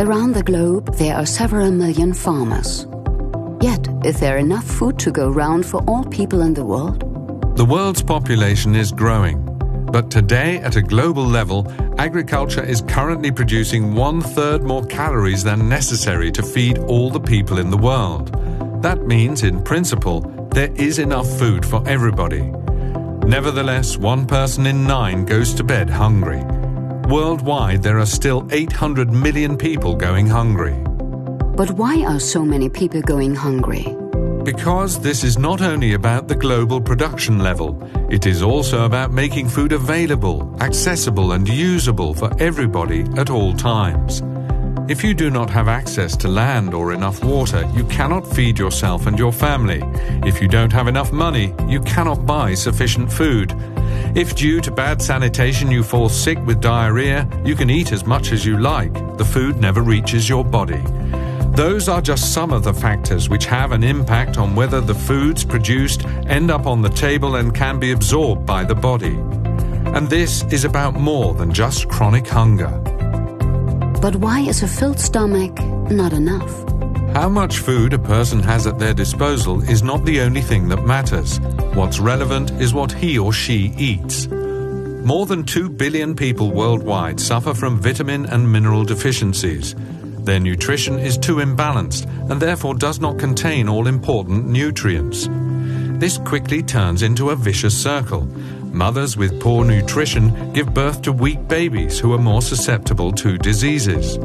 Around the globe, there are several million farmers. Yet, is there enough food to go round for all people in the world? The world's population is growing, but today at a global level, agriculture is currently producing 1/3 more calories than necessary to feed all the people in the world. That means, in principle, there is enough food for everybody. Nevertheless, 1 person in 9 goes to bed hungry. Worldwide, there are still 800 million people going hungry. But why are so many people going hungry? Because this is not only about the global production level, it is also about making food available, accessible and usable for everybody at all times. If you do not have access to land or enough water, you cannot feed yourself and your family. If you don't have enough money, you cannot buy sufficient food. If due to bad sanitation you fall sick with diarrhea, you can eat as much as you like. The food never reaches your body. Those are just some of the factors which have an impact on whether the foods produced end up on the table and can be absorbed by the body. And this is about more than just chronic hunger. But why is a filled stomach not enough? How much food a person has at their disposal is not the only thing that matters. What's relevant is what he or she eats. More than 2 billion people worldwide suffer from vitamin and mineral deficiencies. Their nutrition is too imbalanced and therefore does not contain all important nutrients. This quickly turns into a vicious circle. Mothers with poor nutrition give birth to weak babies who are more susceptible to diseases.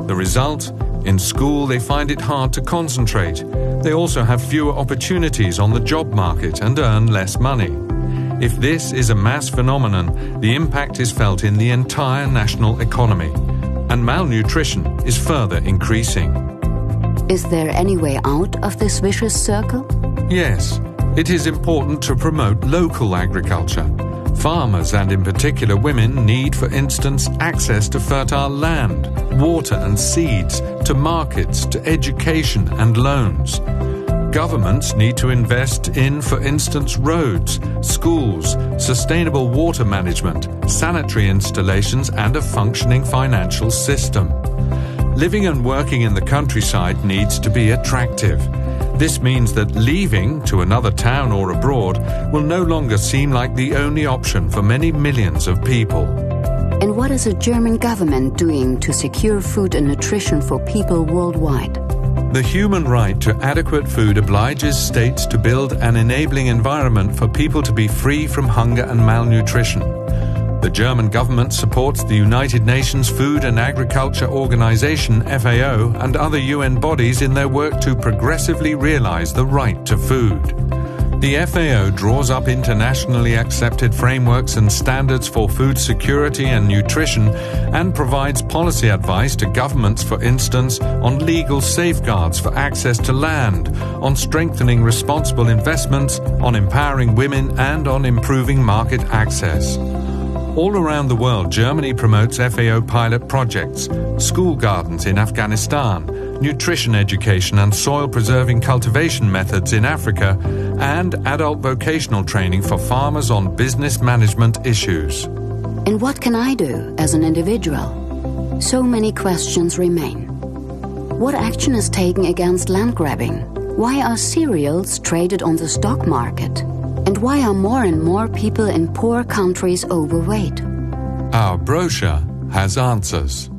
The result? In school, they find it hard to concentrate. They also have fewer opportunities on the job market and earn less money. If this is a mass phenomenon, the impact is felt in the entire national economy. And malnutrition is further increasing. Is there any way out of this vicious circle? Yes, it is important to promote local agriculture. Farmers, and in particular women, need, for instance, access to fertile land, water and seeds, to markets, to education and loans. Governments need to invest in, for instance, roads, schools, sustainable water management, sanitary installations and a functioning financial system. Living and working in the countryside needs to be attractive. This means that leaving to another town or abroad will no longer seem like the only option for many millions of people. And what is the German government doing to secure food and nutrition for people worldwide? The human right to adequate food obliges states to build an enabling environment for people to be free from hunger and malnutrition. The German government supports the United Nations Food and Agriculture Organization, FAO, and other UN bodies in their work to progressively realize the right to food. The FAO draws up internationally accepted frameworks and standards for food security and nutrition and provides policy advice to governments, for instance, on legal safeguards for access to land, on strengthening responsible investments, on empowering women, and on improving market access. All around the world, Germany promotes FAO pilot projects, school gardens in Afghanistan, nutrition education and soil-preserving cultivation methods in Africa, and adult vocational training for farmers on business management issues. And what can I do as an individual? So many questions remain. What action is taken against land grabbing? Why are cereals traded on the stock market? And why are more and more people in poor countries overweight? Our brochure has answers.